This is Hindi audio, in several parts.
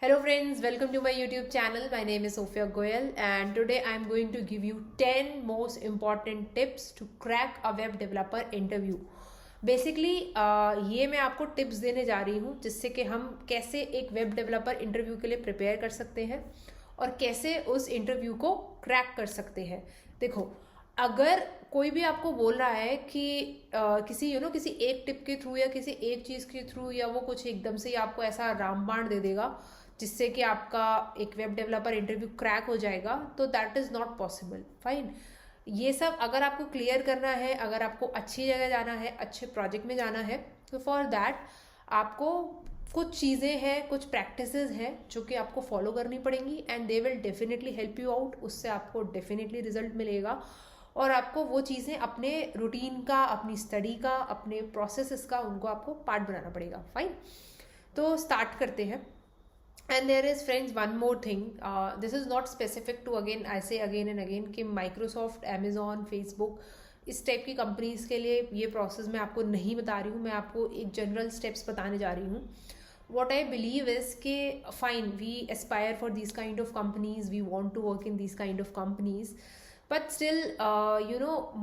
Hello friends, welcome to my YouTube channel. My name is Sophia Goyal and today I am going to give you 10 most important tips to crack a web developer interview. Basically ये मैं आपको टिप्स देने जा रही हूँ जिससे कि हम कैसे एक वेब डेवलपर इंटरव्यू के लिए प्रिपेयर कर सकते हैं और कैसे उस इंटरव्यू को क्रैक कर सकते हैं। देखो, अगर कोई भी आपको बोल रहा है कि किसी एक टिप के थ्रू या किसी एक चीज़ के थ्रू या वो कुछ एकदम से ही आपको ऐसा रामबाण दे देगा जिससे कि आपका एक वेब डेवलपर इंटरव्यू क्रैक हो जाएगा, तो that is not possible. Fine, ये सब अगर आपको क्लियर करना है, अगर आपको अच्छी जगह जाना है, अच्छे प्रोजेक्ट में जाना है, तो फॉर दैट आपको कुछ चीज़ें हैं, कुछ प्रैक्टिसेस हैं जो कि आपको फॉलो करनी पड़ेंगी and they will definitely help you out. उससे आपको डेफिनेटली रिजल्ट मिलेगा और आपको वो चीज़ें अपने रूटीन का, अपनी स्टडी का, अपने प्रोसेसेस का उनको आपको पार्ट बनाना पड़ेगा। फाइन, तो स्टार्ट करते हैं। And there is, friends, one more thing. This is not specific to, again I say again and again, कि Microsoft, Amazon, Facebook इस टाइप की कंपनीज के लिए ये प्रोसेस मैं आपको नहीं बता रही हूँ, मैं आपको एक जनरल स्टेप्स बताने जा रही हूँ। What I believe is कि fine, we aspire for these kind of companies, we want to work in these kind of companies, but still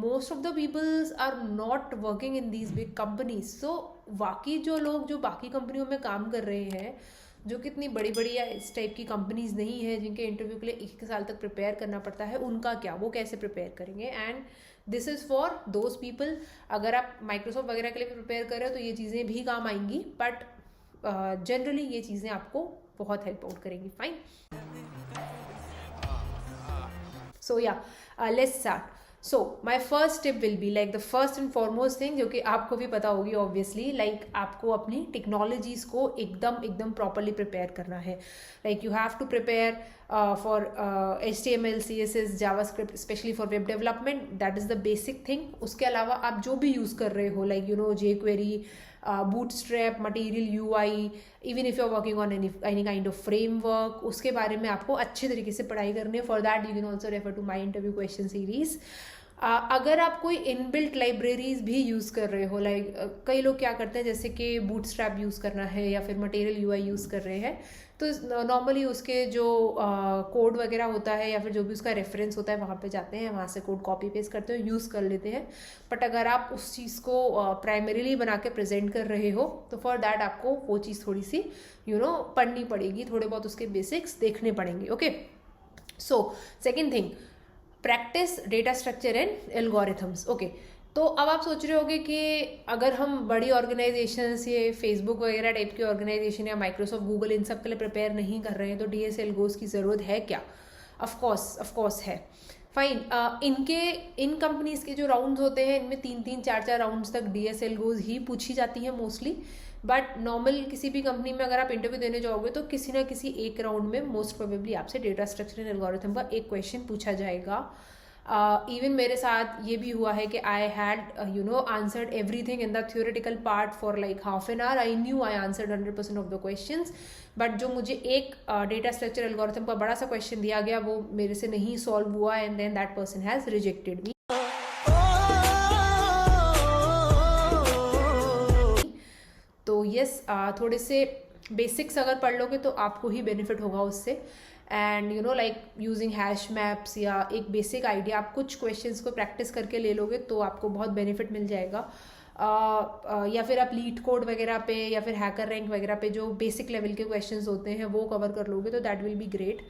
most of the peoples are not working in these big companies. So बाकी जो लोग जो बाकी कंपनियों में काम कर रहे हैं, जो कितनी बड़ी बड़ी या इस टाइप की कंपनीज नहीं है जिनके इंटरव्यू के लिए 1 साल तक प्रिपेयर करना पड़ता है, उनका क्या, वो कैसे प्रिपेयर करेंगे। And this is for those people. अगर आप माइक्रोसॉफ्ट वगैरह के लिए प्रिपेयर कर रहे हो तो ये चीज़ें भी काम आएंगी, बट जनरली ये चीज़ें आपको बहुत हेल्प आउट करेंगी। फाइन, सो या let's start. So my first tip will be like the first and foremost thing, जो कि आपको भी पता होगी ऑब्वियसली, लाइक आपको अपनी टेक्नोलॉजीज को एकदम प्रॉपरली प्रिपेयर करना है। Like you have to prepare for HTML, CSS, JavaScript, specially for web development. That is the basic thing. उसके अलावा आप जो भी यूज़ कर रहे हो, like jQuery, Bootstrap, Material UI, even if you're working on any kind of framework, उसके बारे में आपको अच्छे तरीके से पढ़ाई करनी है। For that you can also refer to my interview question series. अगर आप कोई इनबिल्ट लाइब्रेरीज भी यूज़ कर रहे हो, लाइक कई लोग क्या करते हैं, जैसे कि बूटस्ट्रैप यूज़ करना है या फिर मटेरियल UI यूज़ कर रहे हैं, तो नॉर्मली उसके जो कोड वगैरह होता है या फिर जो भी उसका रेफरेंस होता है वहाँ पे जाते हैं, वहाँ से कोड कॉपी पेस्ट करते हो, यूज़ कर लेते हैं। बट अगर आप उस चीज़ को प्राइमरीली बना के प्रेजेंट कर रहे हो, तो फॉर दैट आपको वो चीज़ थोड़ी सी पढ़नी पड़ेगी, थोड़े बहुत उसके बेसिक्स देखने पड़ेंगे। Okay, so second thing, practice data structure and algorithms. Okay, तो अब आप सोच रहे होगे कि अगर हम बड़ी ऑर्गेनाइजेशन ये फेसबुक वगैरह टाइप की ऑर्गेनाइजेशन या माइक्रोसॉफ्ट, गूगल, इन सब के लिए प्रिपेयर नहीं कर रहे हैं तो DSL गोज की ज़रूरत है क्या? ऑफकोर्स है। फाइन, इन कंपनीज के जो राउंड्स होते हैं, इनमें 3-4 राउंड्स तक DSL गोज ही पूछी जाती है मोस्टली। बट नॉर्मल किसी भी कंपनी में अगर आप इंटरव्यू देने जाओगे तो किसी ना किसी एक राउंड में मोस्ट प्रोबेबली आपसे डेटा स्ट्रक्चर एंड एल्गोरिथम का एक क्वेश्चन पूछा जाएगा। इवन मेरे साथ ये भी हुआ है कि I had answered everything in the theoretical part for like half an hour. I knew I answered 100% of the questions, but जो मुझे एक डेटा स्ट्रक्चर एल्गोरिथम का बड़ा सा क्वेश्चन दिया गया वो मेरे से नहीं सॉल्व हुआ and then that person has rejected me. तो यस, थोड़े से बेसिक्स अगर पढ़ लोगे तो आपको ही बेनिफिट होगा उससे। And like using hash maps या एक बेसिक आइडिया, आप कुछ क्वेश्चंस को प्रैक्टिस करके ले लोगे तो आपको बहुत बेनिफिट मिल जाएगा। या फिर आप लीड कोड वगैरह पे या फिर हैकर रैंक वगैरह पे जो बेसिक लेवल के क्वेश्चंस होते हैं वो कवर कर लोगे तो that will be great.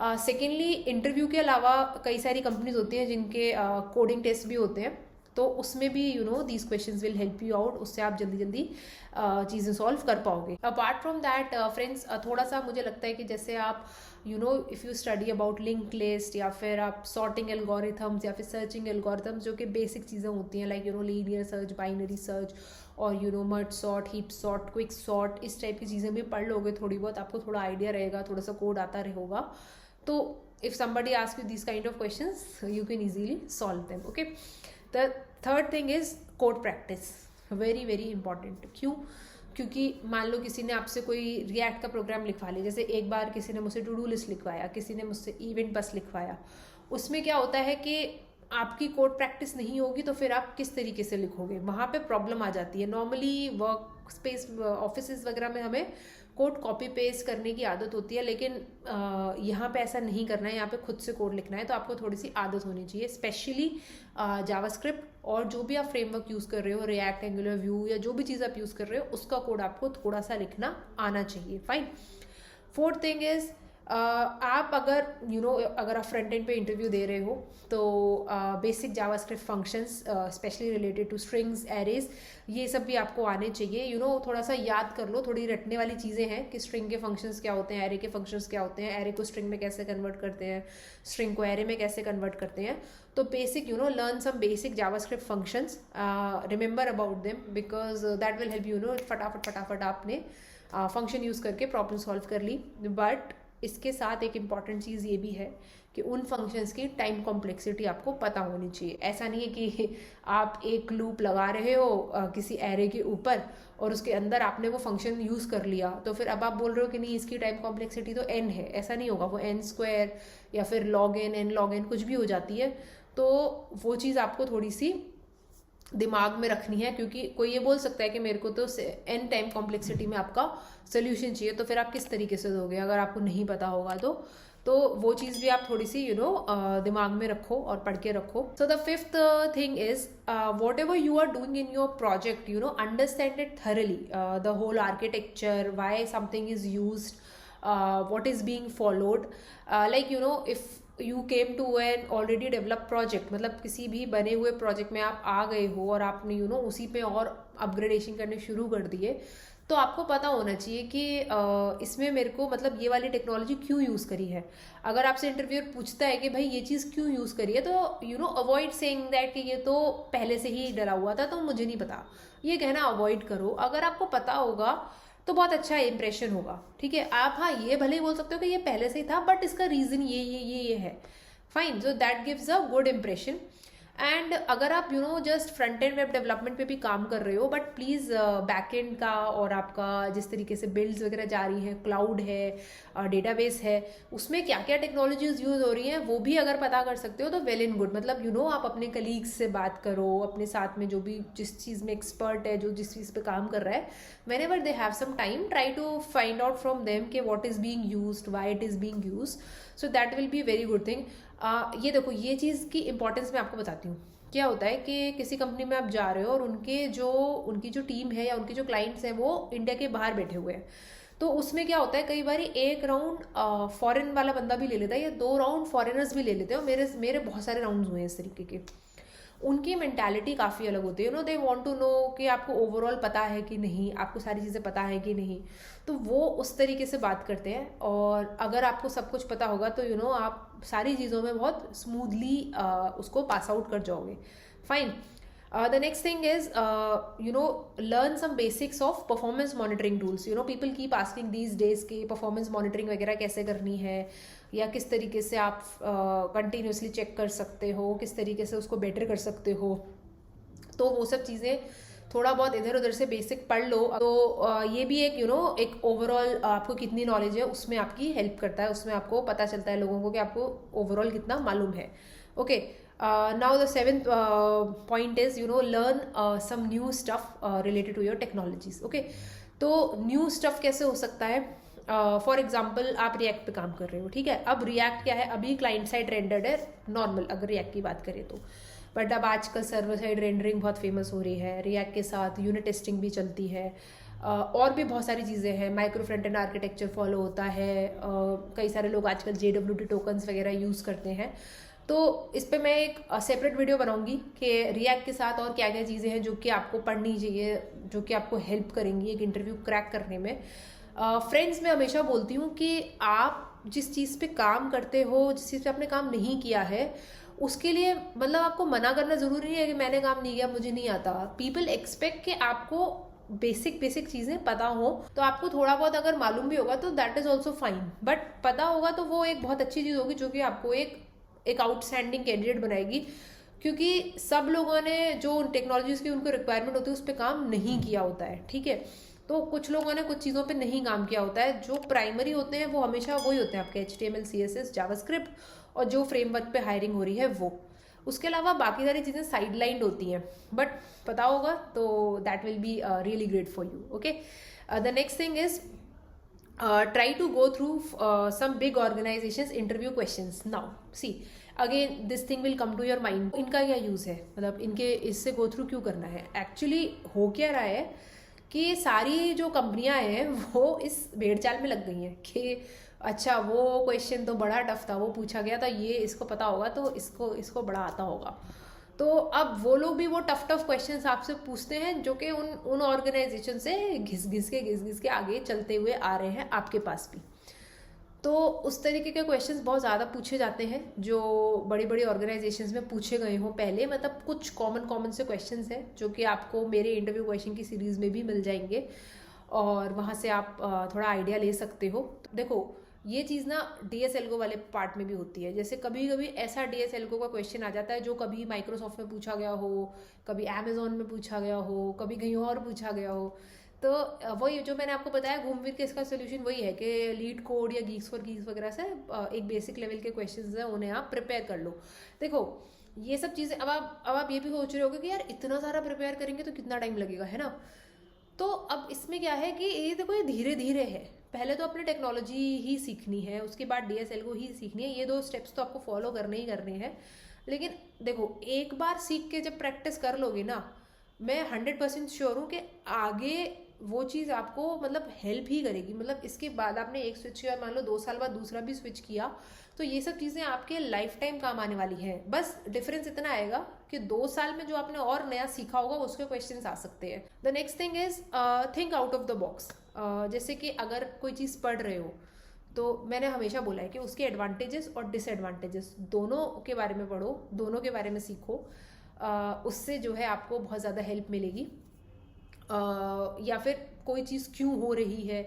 Secondly, interview के अलावा कई सारी कंपनीज होती हैं जिनके कोडिंग टेस्ट भी होते हैं, तो उसमें भी these questions will help you out. उससे आप जल्दी चीज़ें सॉल्व कर पाओगे। अपार्ट फ्रॉम दैट फ्रेंड्स, थोड़ा सा मुझे लगता है कि जैसे आप if you study about link list या फिर आप सॉर्टिंग एल्गोरिथम्स या फिर सर्चिंग एल्गोरिथम्स, जो कि बेसिक चीज़ें होती हैं, like linear search, binary search और merge sort, heap sort, quick sort, इस टाइप की चीज़ें भी पढ़ लोगे थोड़ी बहुत, आपको थोड़ा आइडिया रहेगा, थोड़ा सा कोड आता रहेगा, तो if somebody ask you this kind of questions you can easily solve them. Okay, the third thing is code practice, very important. क्यों? क्योंकि मान लो किसी ने आपसे कोई रिएक्ट का प्रोग्राम लिखवा लिया, जैसे एक बार किसी ने मुझसे टू डू लिस्ट लिखवाया, किसी ने मुझसे इवेंट बस लिखवाया। उसमें क्या होता है कि आपकी कोड प्रैक्टिस नहीं होगी तो फिर आप किस तरीके से लिखोगे, वहाँ पे प्रॉब्लम आ जाती है। नॉर्मली वर्क स्पेस, ऑफिस वगैरह में हमें कोड कॉपी पेस्ट करने की आदत होती है, लेकिन यहाँ पे ऐसा नहीं करना है, यहाँ पे खुद से कोड लिखना है। तो आपको थोड़ी सी आदत होनी चाहिए, स्पेशली जावास्क्रिप्ट, और जो भी आप फ्रेमवर्क यूज़ कर रहे हो, रिएक्ट, एंगुलर, व्यू, या जो भी चीज़ आप यूज़ कर रहे हो, उसका कोड आपको थोड़ा सा लिखना आना चाहिए। फाइन। फोर्थ थिंग इज, आप अगर अगर आप फ्रंट एंड पे इंटरव्यू दे रहे हो तो basic JavaScript functions specially related two strings, arrays, ये सब भी आपको आने चाहिए। थोड़ा सा याद कर लो, थोड़ी रटने वाली चीज़ें हैं कि स्ट्रिंग के फंक्शंस क्या होते हैं, एरे के फंक्शंस क्या होते हैं, एरे को स्ट्रिंग में कैसे कन्वर्ट करते हैं, स्ट्रिंग को एरे में कैसे कन्वर्ट करते हैं। तो basic learn some basic JavaScript functions, remember about them, because that will help फटाफट आपने फंक्शन यूज़ करके प्रॉब्लम सॉल्व कर ली। बट इसके साथ एक इम्पॉर्टेंट चीज़ ये भी है कि उन फंक्शंस की टाइम कॉम्प्लेक्सिटी आपको पता होनी चाहिए। ऐसा नहीं है कि आप एक लूप लगा रहे हो किसी एरे के ऊपर और उसके अंदर आपने वो फंक्शन यूज़ कर लिया, तो फिर अब आप बोल रहे हो कि नहीं इसकी टाइम कॉम्प्लेक्सिटी तो n है। ऐसा नहीं होगा, वो n² या फिर log n कुछ भी हो जाती है। तो वो चीज़ आपको थोड़ी सी दिमाग में रखनी है, क्योंकि कोई ये बोल सकता है कि मेरे को तो n टाइम कॉम्प्लेक्सिटी में आपका सोल्यूशन चाहिए, तो फिर आप किस तरीके से दोगे अगर आपको नहीं पता होगा तो वो चीज़ भी आप थोड़ी सी दिमाग में रखो और पढ़ के रखो। So the fifth thing is, whatever you are doing in your project, understand it thoroughly, the whole architecture, why something is used, what is being followed, like if you came to an already developed project, मतलब किसी भी बने हुए प्रोजेक्ट में आप आ गए हो और आपने उसी पे और अपग्रेडेशन करने शुरू कर दिए, तो आपको पता होना चाहिए कि इसमें मेरे को मतलब ये वाली टेक्नोलॉजी क्यों यूज़ करी है। अगर आपसे इंटरव्यूअर पूछता है कि भाई ये चीज़ क्यों यूज़ करी है, तो अवॉइड सेइंग दैट कि ये तो पहले से ही डला हुआ था तो मुझे नहीं पता, ये कहना अवॉइड करो। अगर आपको पता होगा तो बहुत अच्छा इंप्रेशन होगा, ठीक है। आप हाँ ये भले ही बोल सकते हो कि ये पहले से ही था बट इसका रीज़न ये है, fine, so that gives a good impression. And अगर आप just front end web development पे भी काम कर रहे हो, बट प्लीज़ बैक एंड का और आपका जिस तरीके से बिल्ड्स वगैरह जा रही है, क्लाउड है, डेटाबेस है, उसमें क्या क्या टेक्नोलॉजीज यूज़ हो रही हैं वो भी अगर पता कर सकते हो तो वेल एंड गुड। मतलब आप अपने कलीग्स से बात करो, अपने साथ में जो भी जिस चीज़ में एक्सपर्ट है, जो जिस चीज़ पे काम कर रहा है, whenever they have some time, try to find out from them कि what is being used, why it is being used, so that will be very good thing. ये देखो, ये चीज़ की इंपॉर्टेंस मैं आपको बताती हूँ। क्या होता है कि किसी कंपनी में आप जा रहे हो और उनकी जो टीम है या उनके जो क्लाइंट्स हैं वो इंडिया के बाहर बैठे हुए हैं, तो उसमें क्या होता है कई बार एक राउंड फॉरेन वाला बंदा भी ले लेता है या 2 राउंड फॉरेनर्स भी ले लेते हैं। और मेरे बहुत सारे राउंड्स हुए हैं इस तरीके के। उनकी मेंटालिटी काफ़ी अलग होती है, दे वांट टू नो कि आपको ओवरऑल पता है कि नहीं, आपको सारी चीज़ें पता है कि नहीं, तो वो उस तरीके से बात करते हैं। और अगर आपको सब कुछ पता होगा तो आप सारी चीज़ों में बहुत स्मूथली उसको पास आउट कर जाओगे, fine. The next thing is, learn some basics of performance monitoring tools. People keep asking these days कि performance monitoring वगैरह कैसे करनी है, या किस तरीके से आप continuously चेक कर सकते हो, किस तरीके से उसको बेटर कर सकते हो। तो वो सब चीज़ें थोड़ा बहुत इधर उधर से बेसिक पढ़ लो, तो ये भी एक एक ओवरऑल आपको कितनी नॉलेज है उसमें आपकी हेल्प करता है। उसमें आपको पता चलता है लोगों को कि आपको ओवरऑल कितना मालूम है। Okay, now the seventh point is learn some new stuff related to your technologies. Okay, तो न्यू स्टफ कैसे हो सकता है? फॉर एग्जाम्पल आप रिएक्ट पे काम कर रहे हो, ठीक है। अब रिएक्ट क्या है, अभी क्लाइंट साइड रेंडर्ड है नॉर्मल, अगर रिएक्ट की बात करें तो, बट अब आजकल सर्वर साइड रेंडरिंग बहुत फेमस हो रही है। रिएक्ट के साथ यूनिट टेस्टिंग भी चलती है, और भी बहुत सारी चीज़ें हैं। Micro front end architecture follow होता है, कई सारे लोग आजकल JWT टोकन्स वगैरह यूज़ करते हैं। तो इस पर मैं एक सेपरेट वीडियो बनाऊंगी कि रिएक्ट के साथ और क्या क्या चीज़ें हैं जो कि आपको पढ़नी चाहिए, जो कि आपको हेल्प करेंगी एक इंटरव्यू क्रैक करने में। फ्रेंड्स, मैं हमेशा बोलती हूँ कि आप जिस चीज़ पे काम करते हो, जिस चीज़ पे आपने काम नहीं किया है, उसके लिए मतलब आपको मना करना ज़रूरी नहीं है कि मैंने काम नहीं किया, मुझे नहीं आता। पीपल एक्सपेक्ट कि आपको बेसिक चीज़ें पता हो, तो आपको थोड़ा बहुत अगर मालूम भी होगा तो that is also fine, but पता होगा तो वो एक बहुत अच्छी चीज़ होगी जो कि आपको एक आउटस्टैंडिंग कैंडिडेट बनाएगी। क्योंकि सब लोगों ने जो टेक्नोलॉजीज की उनको रिक्वायरमेंट होती है उस पर काम नहीं किया होता है, ठीक है। तो कुछ लोगों ने कुछ चीज़ों पे नहीं काम किया होता है। जो प्राइमरी होते हैं वो हमेशा वही होते हैं, आपके HTML, CSS, जावास्क्रिप्ट, और जो फ्रेमवर्क पे हायरिंग हो रही है वो। उसके अलावा बाकी सारी चीज़ें साइड लाइंड होती हैं, बट पता होगा तो that will be really great for you. Okay, the next thing is try to go through some big organizations interview questions. Now see, again this thing will come to your mind, इनका क्या यूज़ है, मतलब इनके इससे गो थ्रू क्यों करना है. एक्चुअली हो क्या रहा है कि सारी जो कंपनियां हैं वो इस भेड़ चाल में लग गई हैं कि अच्छा वो क्वेश्चन तो बड़ा टफ था, वो पूछा गया था, ये इसको पता होगा तो इसको इसको बड़ा आता होगा. तो अब वो लोग भी वो टफ टफ क्वेश्चंस आपसे पूछते हैं जो कि उन ऑर्गेनाइजेशन से घिस घिस के आगे चलते हुए आ रहे हैं आपके पास भी. तो उस तरीके के क्वेश्चंस बहुत ज़्यादा पूछे जाते हैं जो बड़ी बड़ी ऑर्गेनाइजेशंस में पूछे गए हों पहले. मतलब कुछ कॉमन से क्वेश्चंस हैं जो कि आपको मेरे इंटरव्यू क्वेश्चन की सीरीज़ में भी मिल जाएंगे और वहाँ से आप थोड़ा आइडिया ले सकते हो. देखो ये चीज़ ना DSLGO वाले पार्ट में भी होती है. जैसे कभी कभी ऐसा DSLGO का क्वेश्चन आ जाता है जो कभी माइक्रोसॉफ्ट में पूछा गया हो, कभी अमेजोन में पूछा गया हो, कभी कहीं और पूछा गया हो. तो वही जो मैंने आपको बताया घूम फिर के इसका सोल्यूशन वही है कि लीड कोड या गीक्स फॉर गीक्स वगैरह से एक बेसिक लेवल के क्वेश्चंस हैं उन्हें आप प्रिपेयर कर लो. देखो ये सब चीज़ें अब आप ये भी सोच रहे होगे कि यार इतना सारा प्रिपेयर करेंगे तो कितना टाइम लगेगा, है ना. तो अब इसमें क्या है कि ये देखो ये धीरे धीरे है. पहले तो अपने टेक्नोलॉजी ही सीखनी है, उसके बाद DSLGO ही सीखनी है. ये 2 स्टेप्स तो आपको फॉलो करने ही करने हैं. लेकिन देखो एक बार सीख के जब प्रैक्टिस कर लोगे ना, मैं 100% श्योर हूँ कि आगे वो चीज़ आपको मतलब हेल्प ही करेगी. मतलब इसके बाद आपने एक स्विच किया, मान लो 2 साल बाद दूसरा भी स्विच किया, तो ये सब चीज़ें आपके लाइफ टाइम काम आने वाली हैं. बस डिफरेंस इतना आएगा कि 2 साल में जो आपने और नया सीखा होगा उसके क्वेश्चंस आ सकते हैं. The next thing is think out of the box. जैसे कि अगर कोई चीज़ पढ़ रहे हो तो मैंने हमेशा बोला है कि उसके एडवांटेजेस और डिसएडवांटेजेस दोनों के बारे में पढ़ो, दोनों के बारे में सीखो. उससे जो है आपको बहुत ज़्यादा हेल्प मिलेगी. या फिर कोई चीज़ क्यों हो रही है,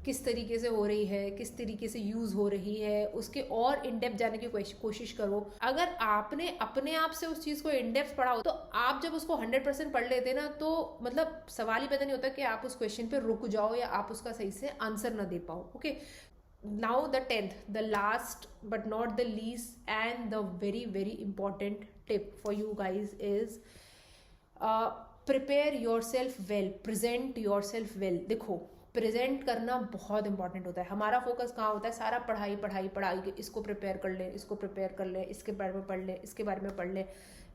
किस तरीके से हो रही है, किस तरीके से यूज़ हो रही है, उसके और इन डेप्थ जाने की कोशिश करो. अगर आपने अपने आप से उस चीज़ को इन डेप्थ पढ़ा हो तो आप जब उसको 100% पढ़ लेते ना तो मतलब सवाल ही पता नहीं होता कि आप उस क्वेश्चन पे रुक जाओ या आप उसका सही से आंसर ना दे पाओ. Okay, now the 10th, the last but not the least and the very very important tip for you guys is prepare your self well, present your self well. देखो प्रेजेंट करना बहुत इंपॉर्टेंट होता है. हमारा फोकस कहाँ होता है, सारा पढ़ाई पढ़ाई पढ़ाई, इसको प्रिपेयर कर ले, इसको प्रिपेयर कर ले, इसके बारे में पढ़ ले, इसके बारे में पढ़ ले,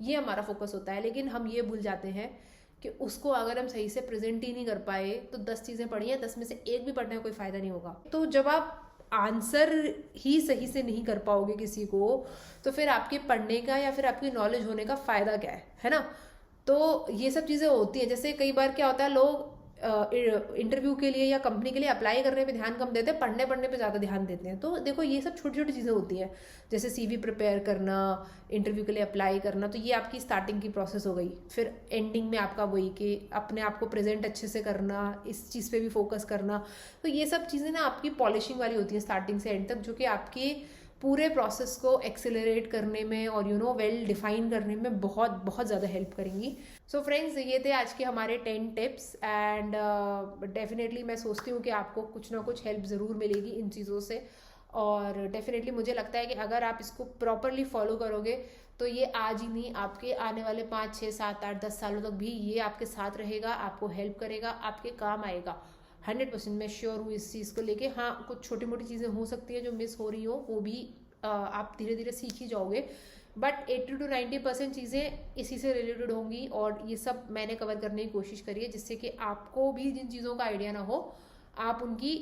ये हमारा फोकस होता है. लेकिन हम ये भूल जाते हैं कि उसको अगर हम सही से प्रेजेंट ही नहीं कर पाए तो 10 चीज़ें पढ़ी हैं, 10 में से एक भी पढ़ने का कोई फ़ायदा नहीं होगा. तो जब आप आंसर ही सही से नहीं कर पाओगे किसी को तो फिर आपके पढ़ने का या फिर आपकी नॉलेज होने का फ़ायदा क्या है ना. तो ये सब चीज़ें होती हैं. जैसे कई बार क्या होता है, लोग इंटरव्यू के लिए या कंपनी के लिए अप्लाई करने पे ध्यान कम देते हैं, पढ़ने पे ज़्यादा ध्यान देते हैं. तो देखो ये सब छोटी छोटी चीज़ें होती हैं. जैसे CV प्रिपेयर करना, इंटरव्यू के लिए अप्लाई करना, तो ये आपकी स्टार्टिंग की प्रोसेस हो गई. फिर एंडिंग में आपका वही कि अपने आप को प्रेजेंट अच्छे से करना, इस चीज़ पे भी फोकस करना. तो ये सब चीज़ें ना आपकी पॉलिशिंग वाली होती हैं स्टार्टिंग से एंड तक, जो कि आपके पूरे प्रोसेस को एक्सेलरेट करने में और वेल डिफाइन करने में बहुत बहुत ज़्यादा हेल्प करेंगी. सो फ्रेंड्स ये थे आज के हमारे 10 टिप्स एंड डेफिनेटली मैं सोचती हूँ कि आपको कुछ ना कुछ हेल्प ज़रूर मिलेगी इन चीज़ों से. और डेफिनेटली मुझे लगता है कि अगर आप इसको प्रॉपरली फॉलो करोगे तो ये आज ही नहीं, आपके आने वाले 5, 6, 7, 8, 10 सालों तक भी ये आपके साथ रहेगा, आपको हेल्प करेगा, आपके काम आएगा. 100% मैं श्योर हूँ इस चीज़ को लेके. हाँ कुछ छोटी मोटी चीज़ें हो सकती हैं जो मिस हो रही हो, वो भी आप धीरे धीरे सीख ही जाओगे. बट 80 to 90% चीज़ें इसी से रिलेटेड होंगी और ये सब मैंने कवर करने की कोशिश करी है जिससे कि आपको भी जिन चीज़ों का आइडिया ना हो आप उनकी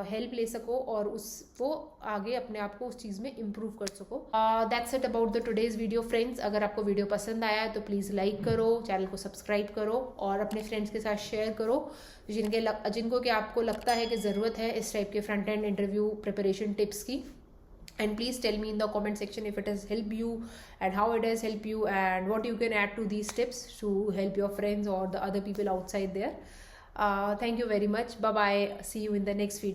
हेल्प ले सको और उसको आगे अपने आप को उस चीज़ में इम्प्रूव कर सको. That's it about the today's video friends. अगर आपको वीडियो पसंद आया है तो प्लीज़ लाइक करो, चैनल को सब्सक्राइब करो और अपने फ्रेंड्स के साथ शेयर करो जिनको कि आपको लगता है कि ज़रूरत है इस टाइप के front end interview preparation tips की. And please tell me in the comment section if it has helped you and how it has helped you and what you can add to these tips to help your friends or the other people outside there. Thank you very much. Bye bye. See you in the next video.